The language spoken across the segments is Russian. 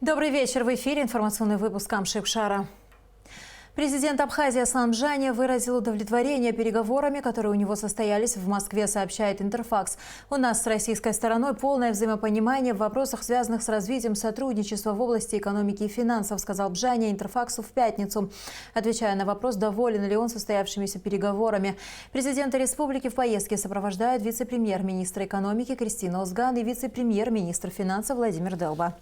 Добрый вечер. В эфире информационный выпуск Камшикшара. Президент Абхазии Аслан Бжани выразил удовлетворение переговорами, которые у него состоялись в Москве, сообщает Интерфакс. У нас с российской стороной полное взаимопонимание в вопросах, связанных с развитием сотрудничества в области экономики и финансов, сказал Бжани Интерфаксу в пятницу, отвечая на вопрос, доволен ли он состоявшимися переговорами. Президента республики в поездке сопровождают вице-премьер-министр экономики Кристина Озган и вице-премьер-министр финансов Владимир Делба.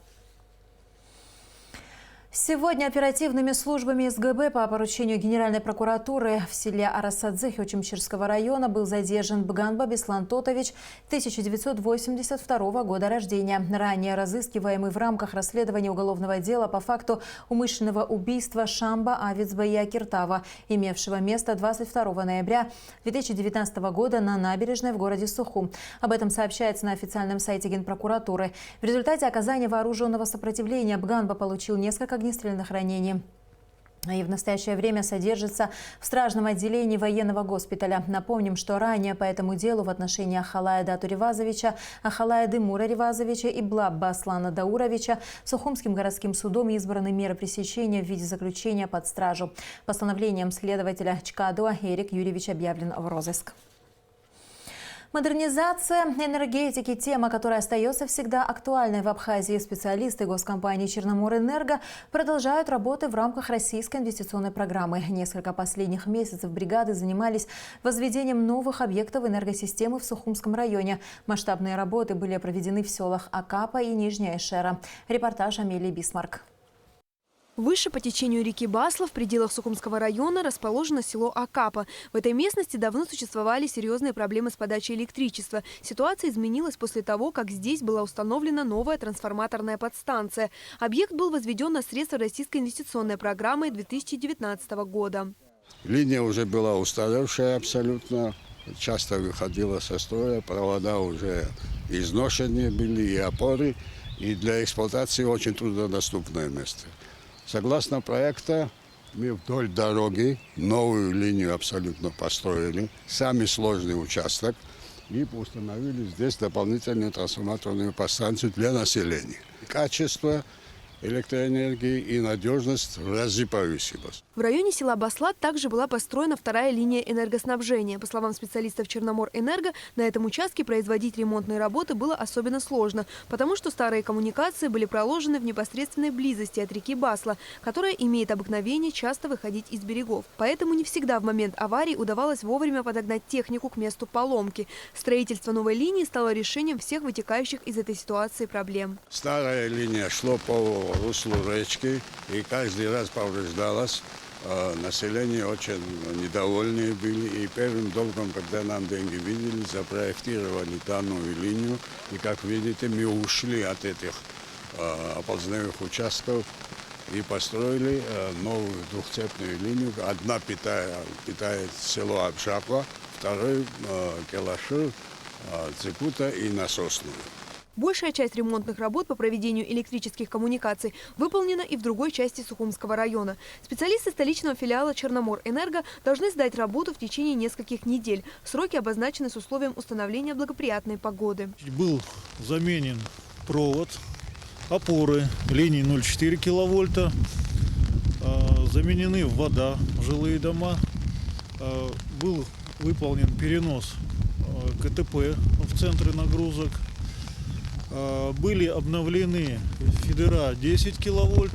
Сегодня оперативными службами СГБ по поручению Генеральной прокуратуры в селе Арасадзе Хёчимчирского района был задержан Бганба Беслан Тотович, 1982 года рождения, ранее разыскиваемый в рамках расследования уголовного дела по факту умышленного убийства Шамба Авицбая Киртава, имевшего место 22 ноября 2019 года на набережной в городе Сухум. Об этом сообщается на официальном сайте Генпрокуратуры. В результате оказания вооруженного сопротивления Бганба получил несколько огнестрельных ранений и в настоящее время содержится в стражном отделении военного госпиталя. Напомним, что ранее по этому делу в отношении Ахалая Дату Ревазовича, Ахалая Дымура Ревазовича и Блабба Аслана Дауровича Сухумским городским судом избраны меры пресечения в виде заключения под стражу. Постановлением следователя Чкадуа Эрик Юрьевич объявлен в розыск. Модернизация энергетики – тема, которая остается всегда актуальной в Абхазии. Специалисты госкомпании «Черноморэнерго» продолжают работы в рамках российской инвестиционной программы. Несколько последних месяцев бригады занимались возведением новых объектов энергосистемы в Сухумском районе. Масштабные работы были проведены в селах Акапа и Нижняя Шера. Репортаж Амелии Бисмарк. Выше по течению реки Басла в пределах Сухумского района расположено село Акапа. В этой местности давно существовали серьезные проблемы с подачей электричества. Ситуация изменилась после того, как здесь была установлена новая трансформаторная подстанция. Объект был возведен на средства российской инвестиционной программы 2019 года. Линия уже была устаревшая абсолютно, часто выходила со строя, провода уже изношенные были и опоры, и для эксплуатации очень труднодоступное место. Согласно проекта, мы вдоль дороги новую линию абсолютно построили, самый сложный участок, и установили здесь дополнительную трансформаторную подстанцию для населения. Качество электроэнергии и надежность в разы повысилась. В районе села Баслат также была построена вторая линия энергоснабжения. По словам специалистов Черноморэнерго, на этом участке производить ремонтные работы было особенно сложно, потому что старые коммуникации были проложены в непосредственной близости от реки Басла, которая имеет обыкновение часто выходить из берегов. Поэтому не всегда в момент аварии удавалось вовремя подогнать технику к месту поломки. Строительство новой линии стало решением всех вытекающих из этой ситуации проблем. Старая линия шла по руслу речки и каждый раз повреждалась. Население очень недовольные были. И первым долгом, когда нам деньги видели, запроектировали данную линию. И, как видите, мы ушли от этих оползновых участков и построили новую двухцепную линию. Одна питает село Абшапа, второй Келашир, Цикута и Насосную. Большая часть ремонтных работ по проведению электрических коммуникаций выполнена и в другой части Сухумского района. Специалисты столичного филиала Черноморэнерго должны сдать работу в течение нескольких недель. Сроки обозначены с условием установления благоприятной погоды. Был заменен провод, опоры линии 0,4 киловольта, заменены вода в жилые дома, был выполнен перенос КТП в центре нагрузок. Были обновлены фидера 10 киловольт,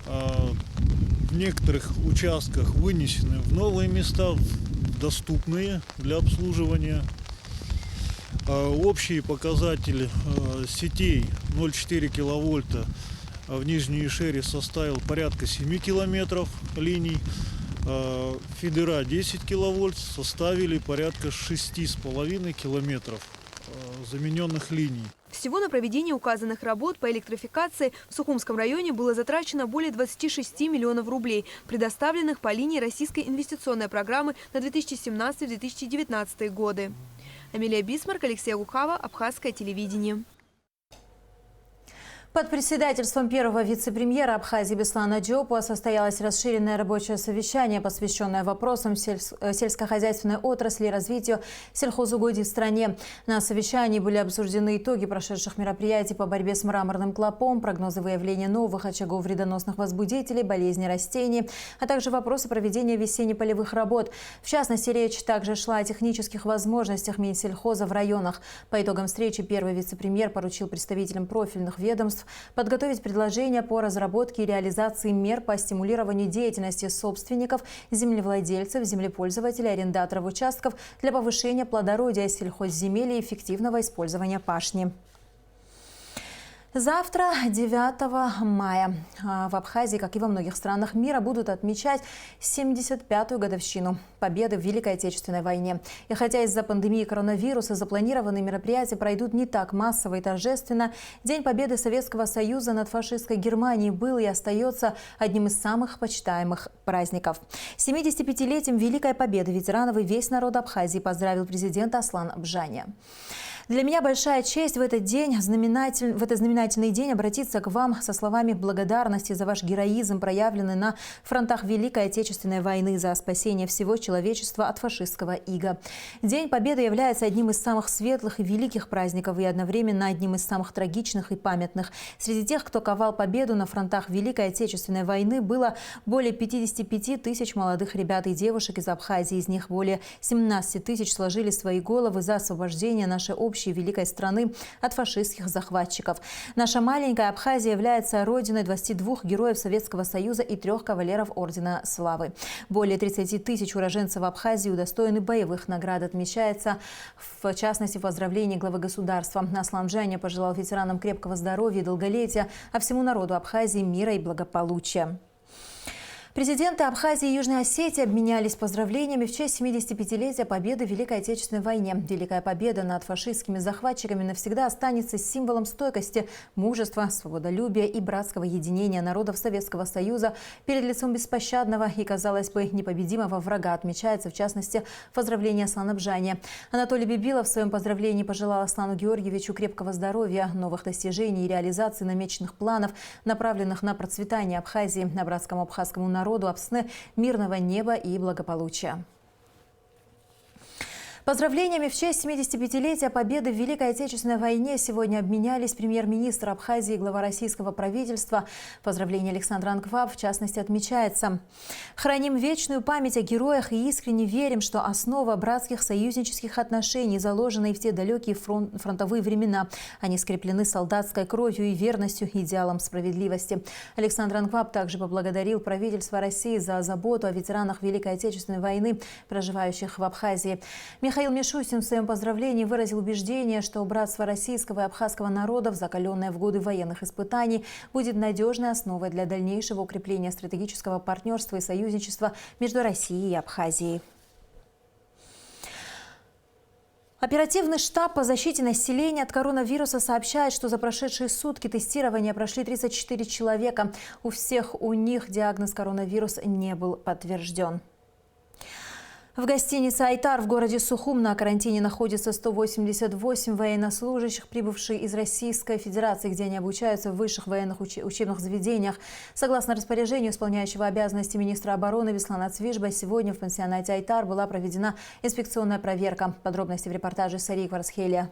в некоторых участках вынесены в новые места, доступные для обслуживания. Общий показатель сетей 0,4 киловольта в Нижней Шере составил порядка 7 километров линий. Фидера 10 киловольт составили порядка 6,5 километров замененных линий. Всего на проведение указанных работ по электрификации в Сухумском районе было затрачено более 26 миллионов рублей, предоставленных по линии российской инвестиционной программы на 2017-2019 годы. Амелия Бисмарк, Алексей Гухава, Абхазское телевидение. Под председательством первого вице-премьера Абхазии Беслана Диопуа состоялось расширенное рабочее совещание, посвященное вопросам сельскохозяйственной отрасли и развитию сельхозугодий в стране. На совещании были обсуждены итоги прошедших мероприятий по борьбе с мраморным клопом, прогнозы выявления новых очагов вредоносных возбудителей, болезней растений, а также вопросы проведения весенне-полевых работ. В частности, речь также шла о технических возможностях Минсельхоза в районах. По итогам встречи первый вице-премьер поручил представителям профильных ведомств подготовить предложения по разработке и реализации мер по стимулированию деятельности собственников, землевладельцев, землепользователей, арендаторов участков для повышения плодородия сельхозземель и эффективного использования пашни. Завтра, 9 мая, в Абхазии, как и во многих странах мира, будут отмечать 75-ю годовщину победы в Великой Отечественной войне. И хотя из-за пандемии коронавируса запланированные мероприятия пройдут не так массово и торжественно, День Победы Советского Союза над фашистской Германией был и остается одним из самых почитаемых праздников. 75-летием Великой Победы ветеранов и весь народ Абхазии поздравил президент Аслан Бжаня. Для меня большая честь в этот знаменательный день обратиться к вам со словами благодарности за ваш героизм, проявленный на фронтах Великой Отечественной войны, за спасение всего человечества от фашистского ига. День Победы является одним из самых светлых и великих праздников и одновременно одним из самых трагичных и памятных. Среди тех, кто ковал победу на фронтах Великой Отечественной войны, было более 55 тысяч молодых ребят и девушек из Абхазии. Из них более 17 тысяч сложили свои головы за освобождение нашей общей великой страны от фашистских захватчиков. Наша маленькая Абхазия является родиной 22 героев Советского Союза и 3 кавалеров Ордена Славы. Более 30 тысяч уроженцев Абхазии удостоены боевых наград. Отмечается, в частности, поздравление главы государства. Аслан Бжаня пожелал ветеранам крепкого здоровья и долголетия, а всему народу Абхазии мира и благополучия. Президенты Абхазии и Южной Осетии обменялись поздравлениями в честь 75-летия победы в Великой Отечественной войне. Великая победа над фашистскими захватчиками навсегда останется символом стойкости, мужества, свободолюбия и братского единения народов Советского Союза перед лицом беспощадного и, казалось бы, непобедимого врага. Отмечается, в частности, поздравление Аслана Бжаня. Анатолий Бибилов в своем поздравлении пожелал Аслану Георгиевичу крепкого здоровья, новых достижений и реализации намеченных планов, направленных на процветание Абхазии, на братскому абхазскому народу, Апсны, мирного неба и благополучия. Поздравлениями в честь 75-летия победы в Великой Отечественной войне сегодня обменялись премьер-министр Абхазии и глава российского правительства. Поздравление Александра Анкваб, в частности, отмечается: «Храним вечную память о героях и искренне верим, что основа братских союзнических отношений заложена и в те далекие фронтовые времена. Они скреплены солдатской кровью и верностью идеалам справедливости». Александр Анкваб также поблагодарил правительство России за заботу о ветеранах Великой Отечественной войны, проживающих в Абхазии. Михаил Мишустин в своем поздравлении выразил убеждение, что братство российского и абхазского народов, закаленное в годы военных испытаний, будет надежной основой для дальнейшего укрепления стратегического партнерства и союзничества между Россией и Абхазией. Оперативный штаб по защите населения от коронавируса сообщает, что за прошедшие сутки тестирования прошли 34 человека. У всех у них диагноз коронавирус не был подтвержден. В гостинице «Айтар» в городе Сухум на карантине находится 188 военнослужащих, прибывшие из Российской Федерации, где они обучаются в высших военных учебных заведениях. Согласно распоряжению исполняющего обязанности министра обороны Беслана Цвижба, сегодня в пансионате «Айтар» была проведена инспекционная проверка. Подробности в репортаже Сарии Кварсхелия.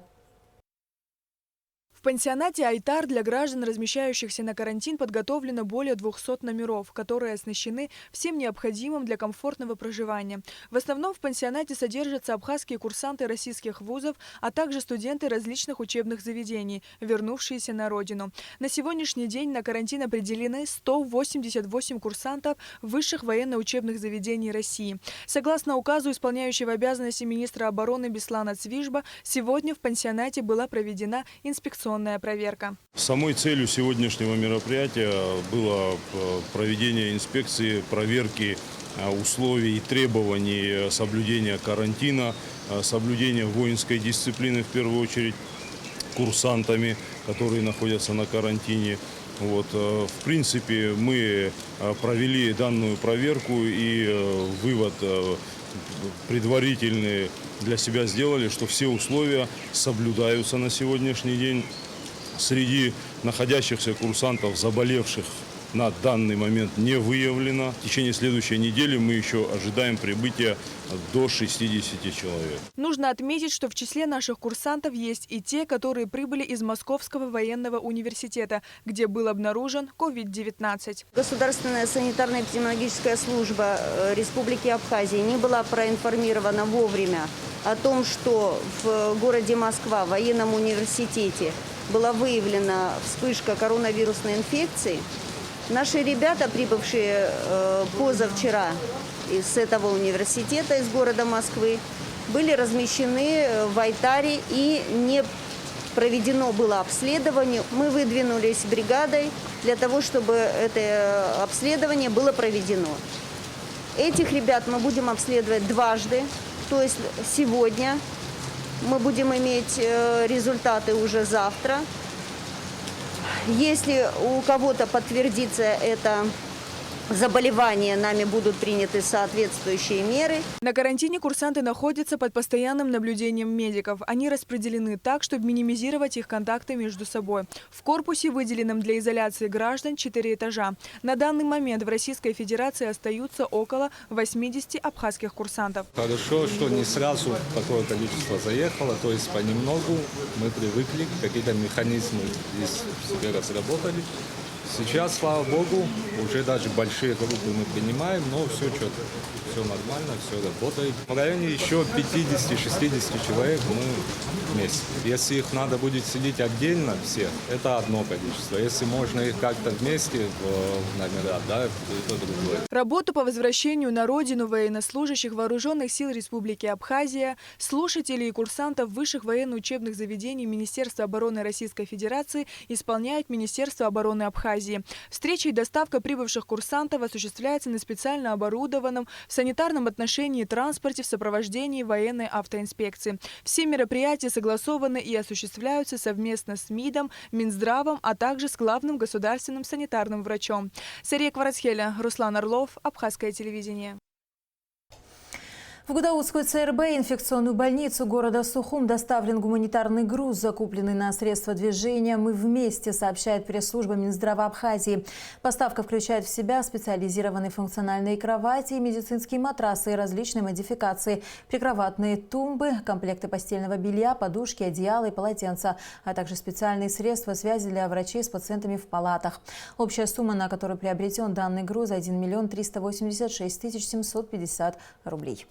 В пансионате «Айтар» для граждан, размещающихся на карантин, подготовлено более 200 номеров, которые оснащены всем необходимым для комфортного проживания. В основном в пансионате содержатся абхазские курсанты российских вузов, а также студенты различных учебных заведений, вернувшиеся на родину. На сегодняшний день на карантин определены 188 курсантов высших военно-учебных заведений России. Согласно указу исполняющего обязанности министра обороны Беслана Цвижба, сегодня в пансионате была проведена инспекционная проверка. Самой целью сегодняшнего мероприятия было проведение инспекции, проверки условий и требований соблюдения карантина, соблюдения воинской дисциплины, в первую очередь, курсантами, которые находятся на карантине. В принципе, мы провели данную проверку и вывод предварительный для себя сделали, что все условия соблюдаются на сегодняшний день. Среди находящихся курсантов заболевших на данный момент не выявлено. В течение следующей недели мы еще ожидаем прибытия до 60 человек. Нужно отметить, что в числе наших курсантов есть и те, которые прибыли из Московского военного университета, где был обнаружен COVID-19. Государственная санитарно-эпидемиологическая служба Республики Абхазия не была проинформирована вовремя о том, что в городе Москва, в военном университете, была выявлена вспышка коронавирусной инфекции. Наши ребята, прибывшие позавчера из этого университета, из города Москвы, были размещены в Айтаре и не проведено было обследование. Мы выдвинулись бригадой для того, чтобы это обследование было проведено. Этих ребят мы будем обследовать дважды, то есть сегодня мы будем иметь результаты уже завтра. Если у кого-то подтвердится это заболевание, нами будут приняты соответствующие меры. На карантине курсанты находятся под постоянным наблюдением медиков. Они распределены так, чтобы минимизировать их контакты между собой. В корпусе, выделенном для изоляции граждан, 4 этажа. На данный момент в Российской Федерации остаются около 80 абхазских курсантов. Хорошо, что не сразу такое количество заехало, то есть понемногу мы привыкли, какие-то механизмы здесь в себе разработали. Сейчас, слава богу, уже даже большие группы мы принимаем, но все четко, все нормально, все работает. В районе еще 50-60 человек мы вместе. Если их надо будет селить отдельно все, это одно количество. Если можно их как-то вместе в номера, да, это другое. Работу по возвращению на родину военнослужащих Вооруженных сил Республики Абхазия, слушателей и курсантов высших военно-учебных заведений Министерства обороны Российской Федерации исполняет Министерство обороны Абхазии. Встреча и доставка прибывших курсантов осуществляется на специально оборудованном в санитарном отношении транспорте в сопровождении военной автоинспекции. Все мероприятия согласованы и осуществляются совместно с МИДом, Минздравом, а также с главным государственным санитарным врачом. Сария Кварацхеля, Руслан Орлов, Абхазское телевидение. В Гудаутскую ЦРБ инфекционную больницу города Сухум доставлен гуманитарный груз, закупленный на средства движения «Мы вместе», сообщает пресс-служба Минздрава Абхазии. Поставка включает в себя специализированные функциональные кровати, медицинские матрасы и различные модификации, прикроватные тумбы, комплекты постельного белья, подушки, одеяла и полотенца, а также специальные средства связи для врачей с пациентами в палатах. Общая сумма, на которую приобретен данный груз, 1 миллион 386 750 рублей.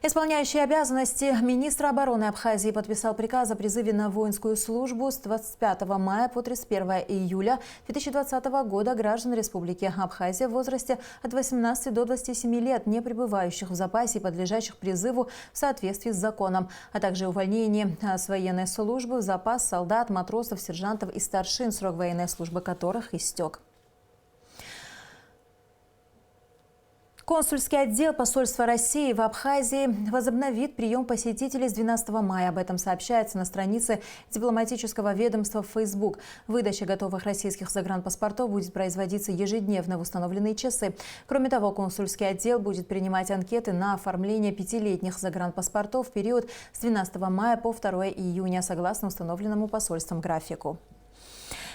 Исполняющий обязанности министра обороны Абхазии подписал приказ о призыве на воинскую службу с 25 мая по 31 июля 2020 года граждан Республики Абхазия в возрасте от 18 до 27 лет, не пребывающих в запасе и подлежащих призыву в соответствии с законом, а также увольнение с военной службы в запас солдат, матросов, сержантов и старшин, срок военной службы которых истек. Консульский отдел посольства России в Абхазии возобновит прием посетителей с 12 мая. Об этом сообщается на странице дипломатического ведомства в Facebook. Выдача готовых российских загранпаспортов будет производиться ежедневно в установленные часы. Кроме того, консульский отдел будет принимать анкеты на оформление 5-летних загранпаспортов в период с 12 мая по 2 июня, согласно установленному посольством графику.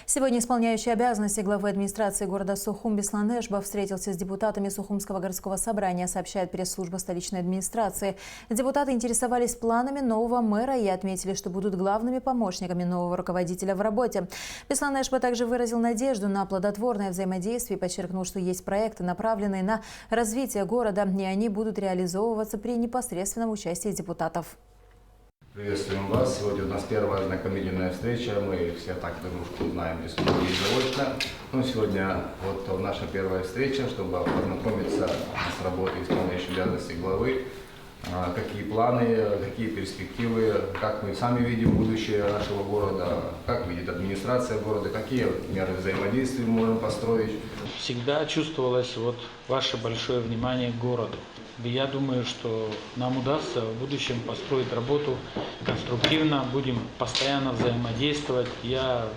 Сегодня исполняющий обязанности главы администрации города Сухум Беслан Эшба встретился с депутатами Сухумского городского собрания, сообщает пресс-служба столичной администрации. Депутаты интересовались планами нового мэра и отметили, что будут главными помощниками нового руководителя в работе. Беслан Эшба также выразил надежду на плодотворное взаимодействие и подчеркнул, что есть проекты, направленные на развитие города, и они будут реализовываться при непосредственном участии депутатов. Приветствуем вас. Сегодня у нас первая знакомительная встреча. Мы все так дружку знаем без многих заочно. Но сегодня вот наша первая встреча, чтобы познакомиться с работой исполняющей обязанности главы. Какие планы, какие перспективы, как мы сами видим будущее нашего города, как видит администрация города, какие меры взаимодействия мы можем построить. Всегда чувствовалось ваше большое внимание к городу. Я думаю, что нам удастся в будущем построить работу конструктивно, будем постоянно взаимодействовать. Я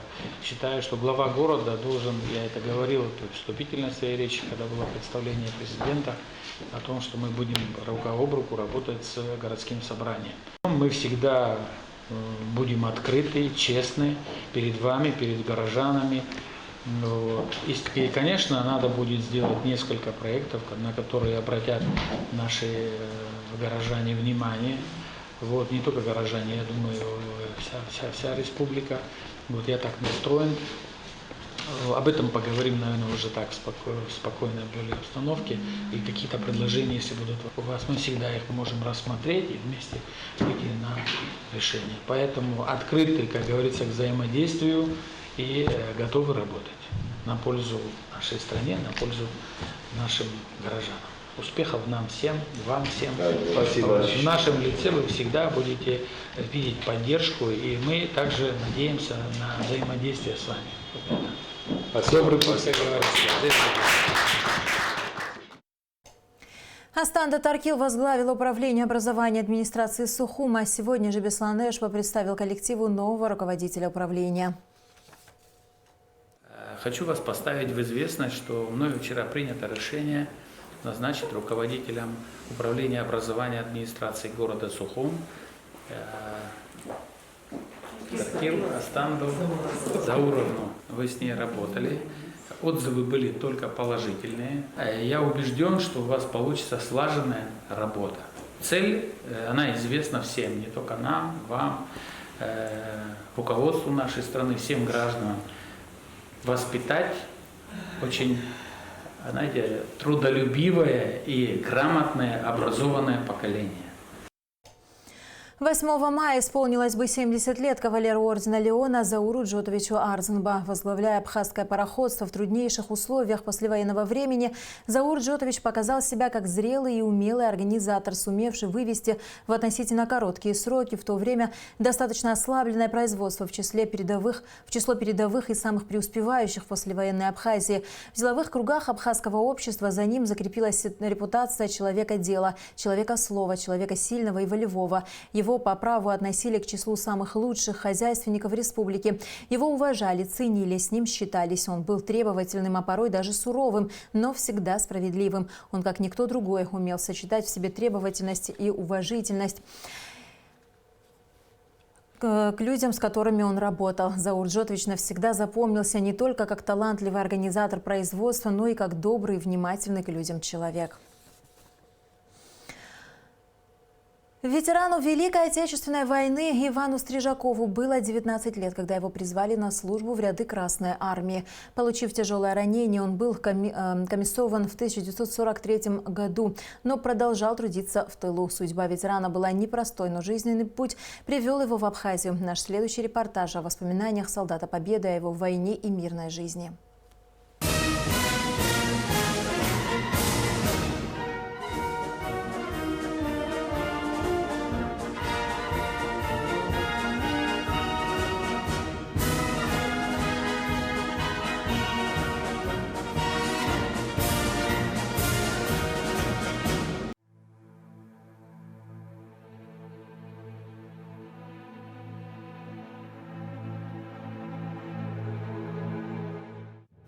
считаю, что глава города должен, я это говорил при вступительной своей речи, когда было представление президента, о том, что мы будем рука об руку работать с городским собранием. Мы всегда будем открыты, честны перед вами, перед горожанами. Вот. И, конечно, надо будет сделать несколько проектов, на которые обратят наши горожане внимание. Вот, не только горожане, я думаю, вся республика. Вот я так настроен. Об этом поговорим, наверное, уже так в спокойной более обстановке. И какие-то предложения, если будут у вас, мы всегда их можем рассмотреть и вместе выйти на решение. Поэтому открыты, как говорится, к взаимодействию и готовы работать на пользу нашей стране, на пользу нашим горожанам. Успехов нам всем, вам всем. Спасибо. В нашем лице вы всегда будете видеть поддержку, и мы также надеемся на взаимодействие с вами. Добрый путь, как говорится. Астан Татаркил возглавил управление образования администрации Сухума. Сегодня же Беслан Эшба представил коллективу нового руководителя управления. Хочу вас поставить в известность, что мною вчера принято решение назначить руководителем управления образования администрации города Сухум Татаркил Астанду Зауровну. Вы с ней работали. Отзывы были только положительные. Я убежден, что у вас получится слаженная работа. Цель, она известна всем, не только нам, вам, руководству нашей страны, всем гражданам. Воспитать очень, знаете, трудолюбивое и грамотное, образованное поколение. 8 мая исполнилось бы 70 лет кавалеру ордена Леона Зауру Джотовичу Арзенба. Возглавляя абхазское пароходство в труднейших условиях послевоенного времени, Заур Джотович показал себя как зрелый и умелый организатор, сумевший вывести в относительно короткие сроки в то время достаточно ослабленное производство в число передовых и самых преуспевающих в послевоенной Абхазии. В деловых кругах абхазского общества за ним закрепилась репутация человека дела, человека слова, человека сильного и волевого. Его по праву относили к числу самых лучших хозяйственников республики. Его уважали, ценили, с ним считались. Он был требовательным, а порой даже суровым, но всегда справедливым. Он, как никто другой, умел сочетать в себе требовательность и уважительность к людям, с которыми он работал. Заур Джотович навсегда запомнился не только как талантливый организатор производства, но и как добрый и внимательный к людям человек. Ветерану Великой Отечественной войны Ивану Стрижакову было 19 лет, когда его призвали на службу в ряды Красной Армии. Получив тяжелое ранение, он был комиссован в 1943 году, но продолжал трудиться в тылу. Судьба ветерана была непростой, но жизненный путь привел его в Абхазию. Наш следующий репортаж о воспоминаниях солдата Победы, о его войне и мирной жизни.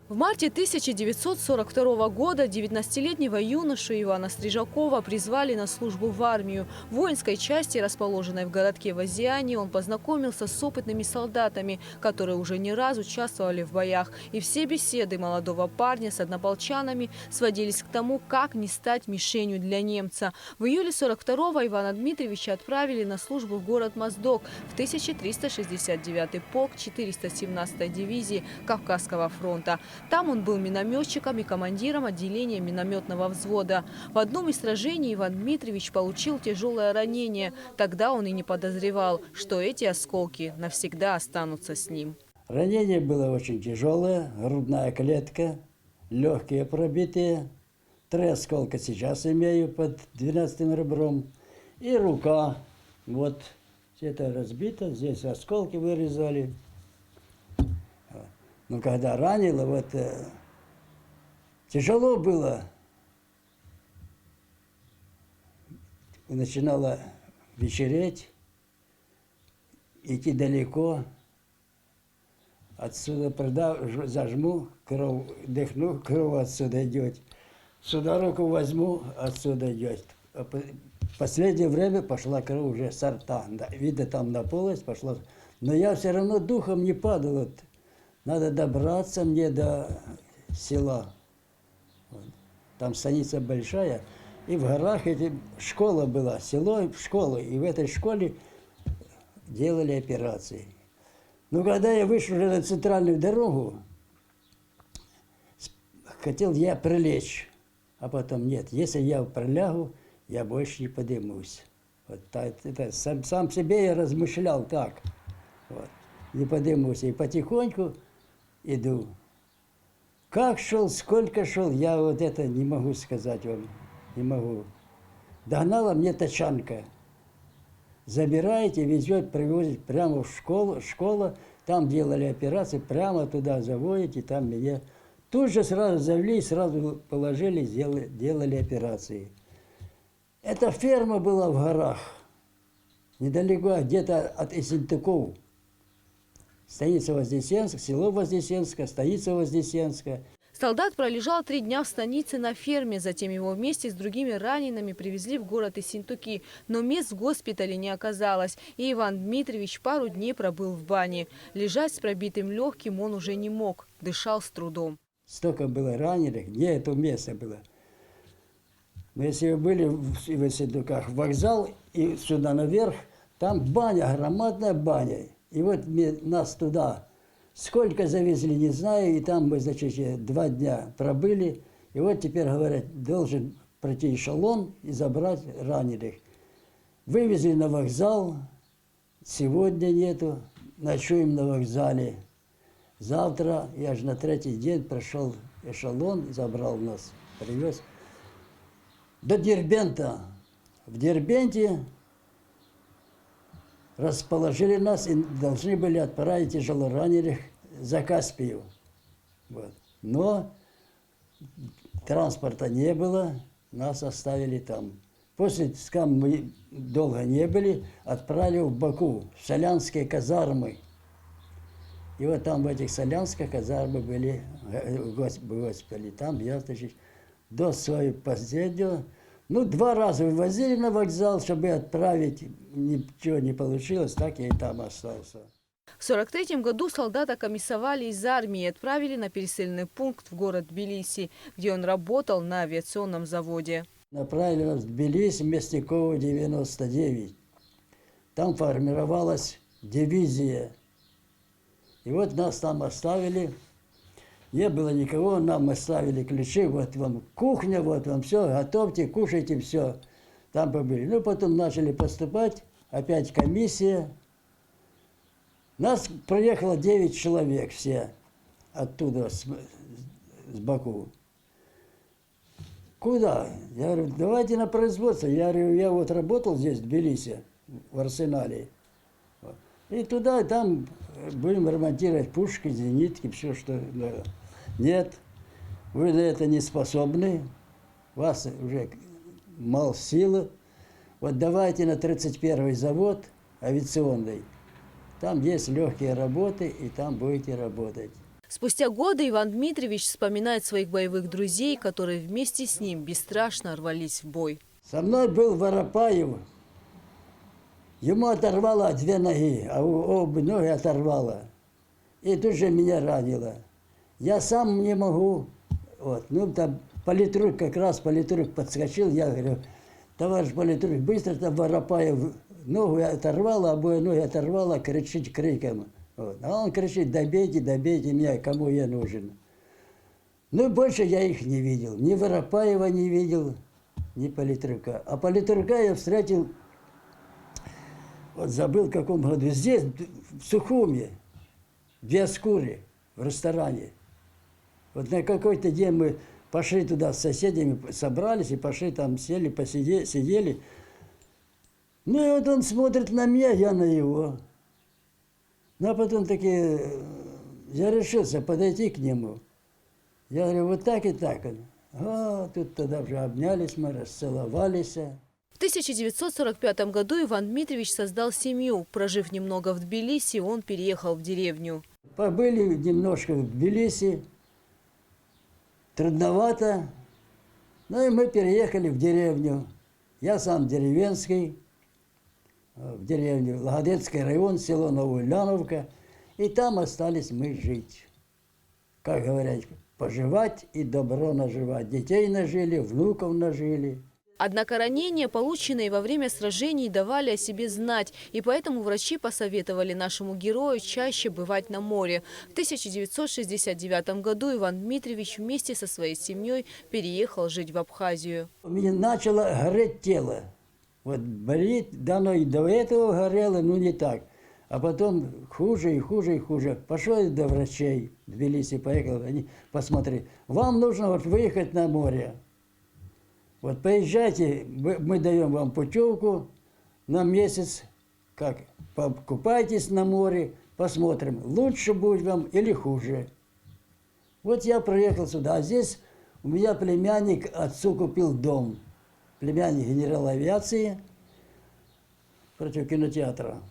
В марте 1942 года 19-летнего юношу Ивана Стрижакова призвали на службу в армию. В воинской части, расположенной в городке Возиане, он познакомился с опытными солдатами, которые уже не раз участвовали в боях. И все беседы молодого парня с однополчанами сводились к тому, как не стать мишенью для немца. В июле 1942-го Ивана Дмитриевича отправили на службу в город Моздок в 1369-й полк 417-й дивизии Кавказского фронта. Там он был минометчиком и командиром отделения минометного взвода. В одном из сражений Иван Дмитриевич получил тяжелое ранение. Тогда он и не подозревал, что эти осколки навсегда останутся с ним. Ранение было очень тяжелое, грудная клетка, легкие пробитые, 3 осколка сейчас имею под 12-м ребром, и рука, вот, это разбито, здесь осколки вырезали. Но когда ранило, вот, тяжело было. Начинало вечереть, идти далеко. Отсюда зажму, кровь, дыхну, кровь отсюда идет. Сюда руку возьму, отсюда идет. последнее время пошла кровь уже с рта. Да, видно, там на полость пошла. Но я все равно духом не падал. Вот. Надо добраться мне до села. Вот. Там станица большая. И в горах школа была, село, школа. И в этой школе делали операции. Но когда я вышел уже на центральную дорогу, хотел я прилечь. А потом нет, если я прилягу, я больше не поднимусь. Вот это, сам себе я размышлял так. Вот, не поднимусь. И потихоньку иду. Как шел, сколько шел, я вот это не могу сказать вам. Не могу. Догнала мне тачанка. Забираете, везет, привозит прямо в школу. Там делали операции, прямо туда заводите, там меня... Тут же сразу завели, сразу положили, делали операции. Эта ферма была в горах, недалеко, где-то от Ессентуков. Станица Вознесенска, село Вознесенска, станица Вознесенска. Солдат пролежал 3 дня в станице на ферме. Затем его вместе с другими ранеными привезли в город Ессентуки. Но мест в госпитале не оказалось. И Иван Дмитриевич пару дней пробыл в бане. Лежать с пробитым легким он уже не мог. Дышал с трудом. Столько было раненых, где это место было. Но если вы были в Ессентуках, вокзал и сюда наверх, там баня, громадная баня. И вот нас туда сколько завезли, не знаю, и там мы, значит, 2 дня пробыли. И вот теперь, говорят, должен пройти эшелон и забрать раненых. Вывезли на вокзал, сегодня нету, ночуем на вокзале. Завтра, я же на 3-й день прошел эшелон и забрал нас, привез до Дербента. В Дербенте расположили нас и должны были отправить тяжелораненых за Каспию. Вот. Но транспорта не было, нас оставили там. После скам мы долго не были, отправили в Баку, в Солянские казармы. И вот там в этих Солянских казармах были в госпитале. Там я, значит, до своего последнего, 2 раза вывозили на вокзал, чтобы отправить, ничего не получилось, так я и там остался. В 1943 году солдата комиссовали из армии и отправили на пересыльный пункт в город Тбилиси, где он работал на авиационном заводе. Направили нас в Тбилиси, Мясникова, 99. Там формировалась дивизия. И вот нас там оставили. Не было никого, нам оставили ключи. Вот вам кухня, вот вам все, готовьте, кушайте, все. Там побыли. Ну, потом начали поступать, опять комиссия. Нас приехало 9 человек все оттуда, с Баку. Куда? Я говорю, давайте на производство. Я говорю, я вот работал здесь, в Тбилиси, в арсенале. И туда, и там будем ремонтировать пушки, зенитки, все, что надо. Нет, вы на это не способны, у вас уже мало силы. Вот давайте на 31-й завод авиационный. Там есть легкие работы, и там будете работать. Спустя годы Иван Дмитриевич вспоминает своих боевых друзей, которые вместе с ним бесстрашно рвались в бой. Со мной был Воропаев. Ему оторвало 2 ноги, а обе ноги оторвало. И тут же меня ранило. Я сам не могу. Вот. Ну, там политрук, как раз политрук подскочил. Я говорю, товарищ политрук, быстро там Воропаев ногу оторвало, обои ноги оторвало, кричит криком. Вот. А он кричит, добейте, добейте меня, кому я нужен. Ну, больше я их не видел. Ни Воропаева не видел, ни политрука. А политрука я встретил, вот забыл в каком году, здесь, в Сухуме, в Диаскуре, в ресторане. Вот на какой-то день мы пошли туда с соседями, собрались и пошли там, сели, сидели. Ну и вот он смотрит на меня, я на его. Ну а потом таки я решился подойти к нему. Я говорю, вот так и так. А тут тогда уже обнялись мы, расцеловались. В 1945 году Иван Дмитриевич создал семью. Прожив немного в Тбилиси, он переехал в деревню. Побыли немножко в Тбилиси, трудновато, ну и мы переехали в деревню. Я сам деревенский, в деревне Лагодецкий район, село Новоульяновка. И там остались мы жить. Как говорят, поживать и добро наживать. Детей нажили, внуков нажили. Однако ранения, полученные во время сражений, давали о себе знать. И поэтому врачи посоветовали нашему герою чаще бывать на море. В 1969 году Иван Дмитриевич вместе со своей семьей переехал жить в Абхазию. У меня начало гореть тело. Вот болит, да, но и до этого горело, ну не так. А потом хуже и хуже и хуже. Пошел до врачей, в Тбилиси поехал, они посмотрели. Вам нужно вот выехать на море. Вот поезжайте, мы даем вам путевку на месяц, как покупайтесь на море, посмотрим, лучше будет вам или хуже. Вот я приехал сюда, а здесь у меня племянник отцу купил дом. Племянник генерала авиации против кинотеатра.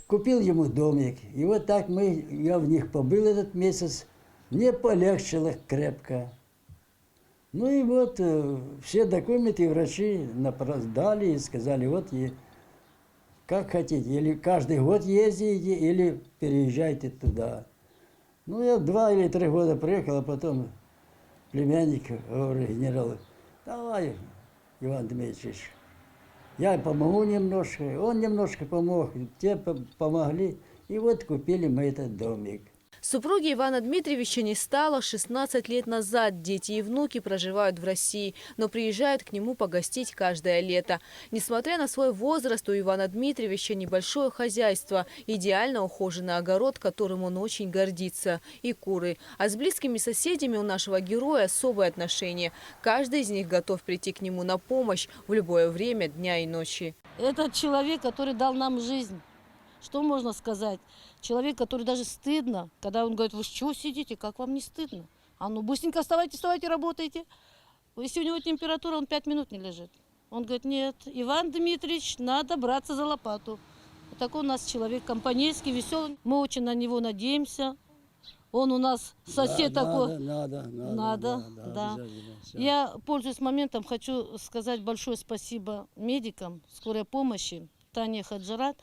Купил ему домик, и вот так я в них побыл этот месяц, мне полегчало крепко. Ну и вот все документы врачи дали и сказали, вот как хотите, или каждый год ездите, или переезжайте туда. Ну я 2 или 3 года приехал, а потом племянник говорит генералу, давай, Иван Дмитриевич, я помогу немножко, он немножко помог, те помогли, и вот купили мы этот домик. Супруги Ивана Дмитриевича не стало 16 лет назад. Дети и внуки проживают в России, но приезжают к нему погостить каждое лето. Несмотря на свой возраст, у Ивана Дмитриевича небольшое хозяйство, идеально ухоженный огород, которым он очень гордится, и куры. А с близкими соседями у нашего героя особые отношения. Каждый из них готов прийти к нему на помощь в любое время дня и ночи. Это человек, который дал нам жизнь. Что можно сказать? Человек, который даже стыдно, когда он говорит, вы что сидите, как вам не стыдно? А ну быстренько вставайте, работайте. Если у него температура, он 5 минут не лежит. Он говорит, нет, Иван Дмитриевич, надо браться за лопату. Вот такой у нас человек компанейский, веселый. Мы очень на него надеемся. Он у нас сосед такой. Надо. Я, пользуясь моментом, хочу сказать большое спасибо медикам скорой помощи, Тане Хаджарат.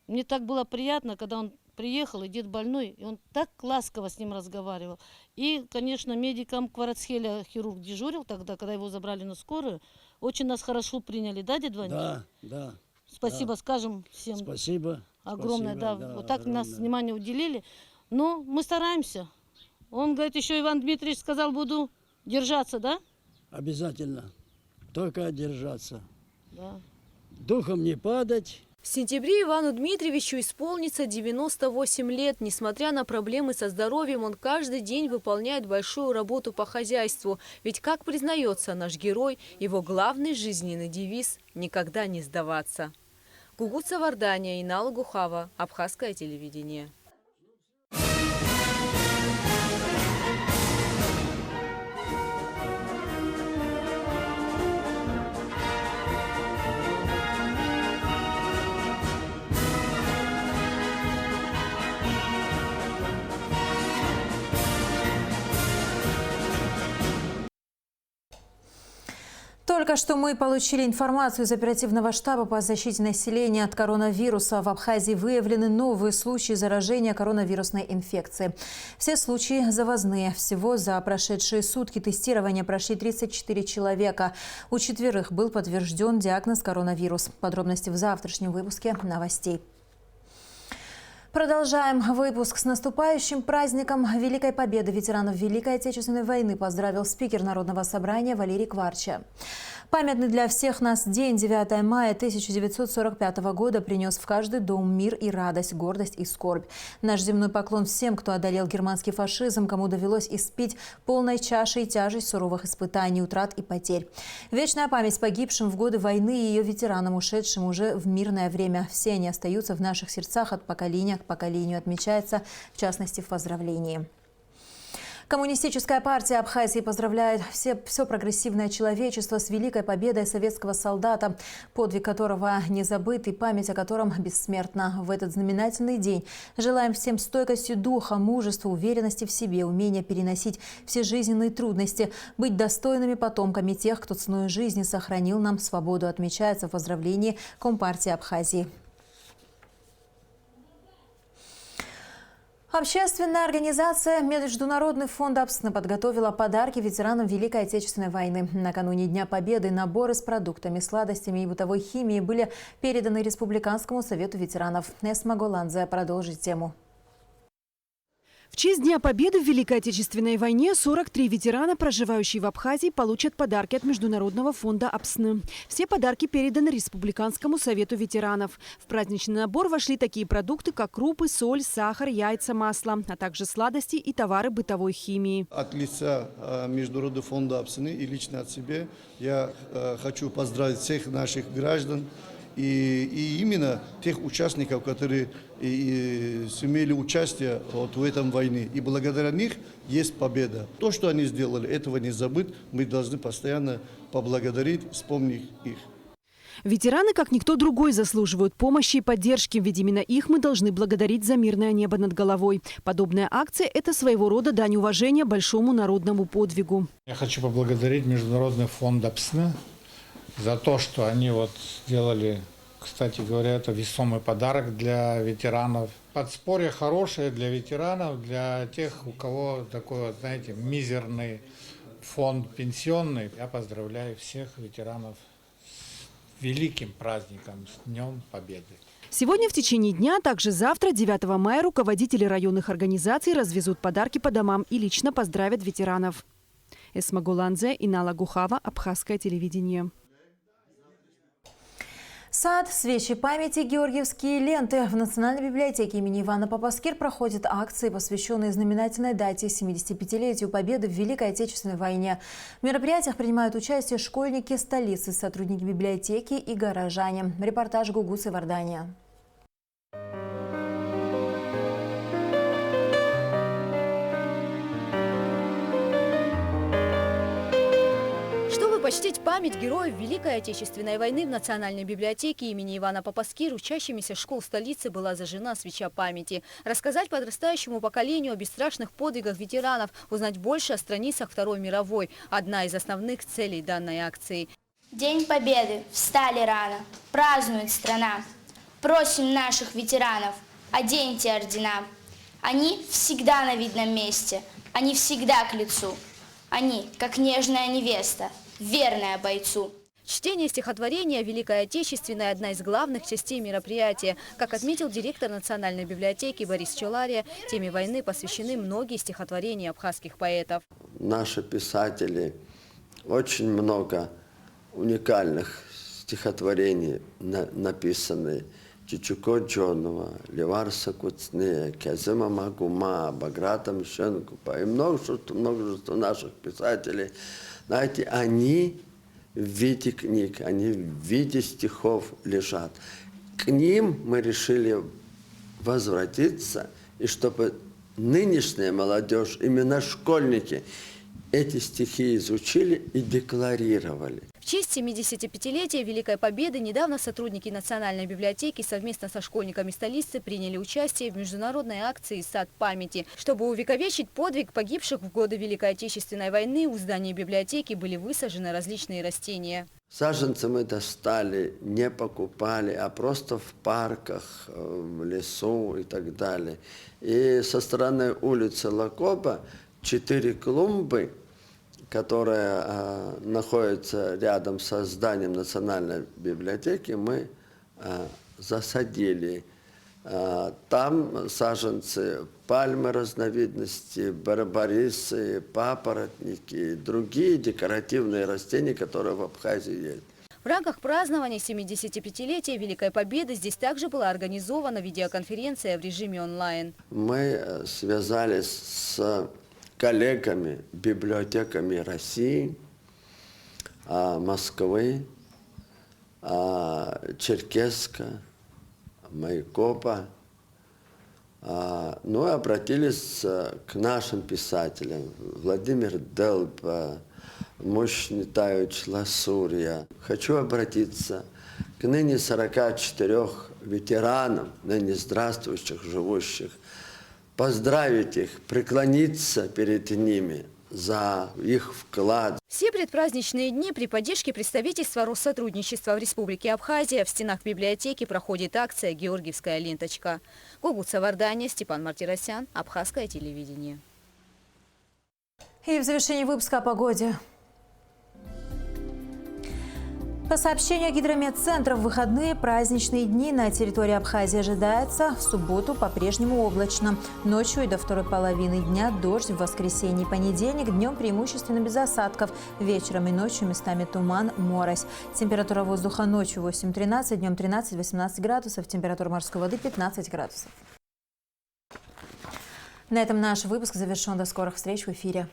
Мне так было приятно, когда он приехал, и дед больной, и он так ласково с ним разговаривал. И, конечно, медикам Кварацхеля хирург дежурил тогда, когда его забрали на скорую. Очень нас хорошо приняли, да, дед Ваня? Да. Спасибо, да. скажем всем. Спасибо. Огромное, спасибо, да. Вот так огромное. Нас внимание уделили. Но мы стараемся. Он говорит, еще Иван Дмитриевич сказал, буду держаться, да? Обязательно. Только держаться. Да. Духом не падать. В сентябре Ивану Дмитриевичу исполнится 98 лет. Несмотря на проблемы со здоровьем, он каждый день выполняет большую работу по хозяйству. Ведь, как признается наш герой, его главный жизненный девиз – никогда не сдаваться. Гугут Савардания, Инал Гухава, Абхазское телевидение. Только что мы получили информацию из оперативного штаба по защите населения от коронавируса. В Абхазии выявлены новые случаи заражения коронавирусной инфекцией. Все случаи завозные. Всего за прошедшие сутки тестирования прошли 34 человека. У 4 был подтвержден диагноз коронавирус. Подробности в завтрашнем выпуске новостей. Продолжаем выпуск. С наступающим праздником Великой Победы ветеранов Великой Отечественной войны поздравил спикер Народного собрания Валерий Кварча. Памятный для всех нас день 9 мая 1945 года принес в каждый дом мир и радость, гордость и скорбь. Наш земной поклон всем, кто одолел германский фашизм, кому довелось испить полной чашей тяжесть суровых испытаний, утрат и потерь. Вечная память погибшим в годы войны и ее ветеранам, ушедшим уже в мирное время. Все они остаются в наших сердцах от поколения к поколению, отмечается в частности в поздравлении. Коммунистическая партия Абхазии поздравляет все прогрессивное человечество с великой победой советского солдата, подвиг которого не забыт и память о котором бессмертна. В этот знаменательный день желаем всем стойкости духа, мужества, уверенности в себе, умения переносить все жизненные трудности, быть достойными потомками тех, кто ценой жизни сохранил нам свободу, отмечается в поздравлении Компартии Абхазии. Общественная организация «Международный фонд Апсны» подготовила подарки ветеранам Великой Отечественной войны. Накануне Дня Победы наборы с продуктами, сладостями и бытовой химией были переданы Республиканскому совету ветеранов. Эсма Голландзе продолжит тему. В честь Дня Победы в Великой Отечественной войне 43 ветерана, проживающие в Абхазии, получат подарки от Международного фонда Апсны. Все подарки переданы Республиканскому совету ветеранов. В праздничный набор вошли такие продукты, как крупы, соль, сахар, яйца, масло, а также сладости и товары бытовой химии. От лица Международного фонда Апсны и лично от себя я хочу поздравить всех наших граждан и именно тех участников, которые сумели участие в этом войне. И благодаря них есть победа. То, что они сделали, этого не забыть. Мы должны постоянно поблагодарить, вспомнить их. Ветераны, как никто другой, заслуживают помощи и поддержки, ведь именно их мы должны благодарить за мирное небо над головой. Подобная акция – это своего рода дань уважения большому народному подвигу. Я хочу поблагодарить Международный фонд Апсны за то, что они сделали, кстати говоря, это весомый подарок для ветеранов. Подспорье хорошее для ветеранов, для тех, у кого такой, знаете, мизерный фонд пенсионный. Я поздравляю всех ветеранов с великим праздником, с Днем Победы. Сегодня в течение дня, а также завтра, 9 мая, руководители районных организаций развезут подарки по домам и лично поздравят ветеранов. Эсма Голландзе, Инала Гухава, Абхазское телевидение. Сад, свечи памяти, георгиевские ленты. В Национальной библиотеке имени Ивана Попаскир проходят акции, посвященные знаменательной дате 75-летию Победы в Великой Отечественной войне. В мероприятиях принимают участие школьники столицы, сотрудники библиотеки и горожане. Репортаж Гугусы Вардания. Чтобы почтить память героев Великой Отечественной войны, в Национальной библиотеке имени Ивана Попаскир учащимися школ столицы была зажжена свеча памяти. Рассказать подрастающему поколению о бесстрашных подвигах ветеранов, узнать больше о страницах Второй мировой – одна из основных целей данной акции. День Победы. Встали рано. Празднует страна. Просим наших ветеранов, оденьте ордена. Они всегда на видном месте. Они всегда к лицу. Они, как нежная невеста, верная бойцу. Чтение стихотворения Великой Отечественной – одна из главных частей мероприятия. Как отметил директор Национальной библиотеки Борис Челария, теме войны посвящены многие стихотворения абхазских поэтов. Наши писатели, очень много уникальных стихотворений написаны. Чичуко Джонова, Леварса Куцне, Кязыма Магума, Баграта Мщенкупа и множество наших писателей. Знаете, они в виде книг, они в виде стихов лежат. К ним мы решили возвратиться, и чтобы нынешняя молодежь, именно школьники, эти стихи изучили и декларировали. В честь 75-летия Великой Победы недавно сотрудники Национальной библиотеки совместно со школьниками столицы приняли участие в международной акции «Сад памяти». Чтобы увековечить подвиг погибших в годы Великой Отечественной войны, у здания библиотеки были высажены различные растения. Саженцы мы достали, не покупали, а просто в парках, в лесу и так далее. И со стороны улицы Лакоба 4 клумбы, которая находится рядом со зданием Национальной библиотеки, мы засадили. Там саженцы пальмы разновидности, барбарисы, папоротники и другие декоративные растения, которые в Абхазии есть. В рамках празднования 75-летия Великой Победы здесь также была организована видеоконференция в режиме онлайн. Мы связались с коллегами, библиотеками России, Москвы, Черкесска, Майкопа, но обратились к нашим писателям. Владимир Делб, Мощный Таевич Ласурья. Хочу обратиться к ныне 44 ветеранам, ныне здравствующих, живущих, поздравить их, преклониться перед ними за их вклад. Все предпраздничные дни при поддержке представительства Россотрудничества в Республике Абхазия в стенах библиотеки проходит акция «Георгиевская ленточка». Гугут Савардания, Степан Мартиросян, Абхазское телевидение. И в завершении выпуска о погоде. По сообщению Гидрометцентра, в выходные праздничные дни на территории Абхазии ожидается. В субботу по-прежнему облачно. Ночью и до второй половины дня дождь, в воскресенье и понедельник днем преимущественно без осадков. Вечером и ночью местами туман, морось. Температура воздуха ночью 8-13, днем 13-18 градусов. Температура морской воды 15 градусов. На этом наш выпуск завершен. До скорых встреч в эфире.